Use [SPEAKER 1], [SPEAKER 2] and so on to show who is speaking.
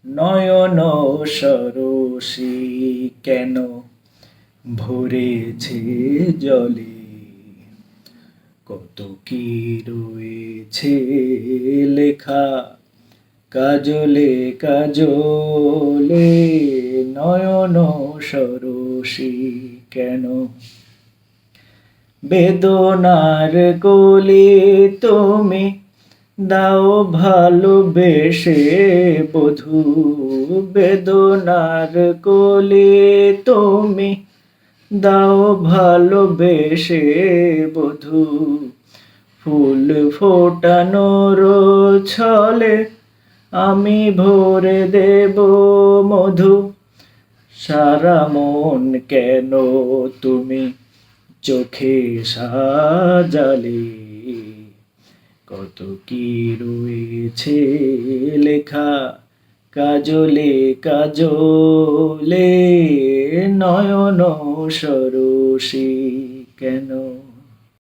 [SPEAKER 1] নয়ন সরসী কেন ভরেছে জলে, কত কি রয়েছে লেখা কাজলে কাজলে, নয়ন সরসী কেন। বেদনার কলি তুমি দাও ভালোবেসে বধূ, বেদনার কলি তুমি দাও ভালোবেসে বধূ, ফুল ফোটানোর ছলে আমি ভরে দেব মধু, সারা মন কেন তুমি চোখে সাজালে, কত কি রয়েছে লেখা কাজলে কাজলে, নয়ন সরসী কেন।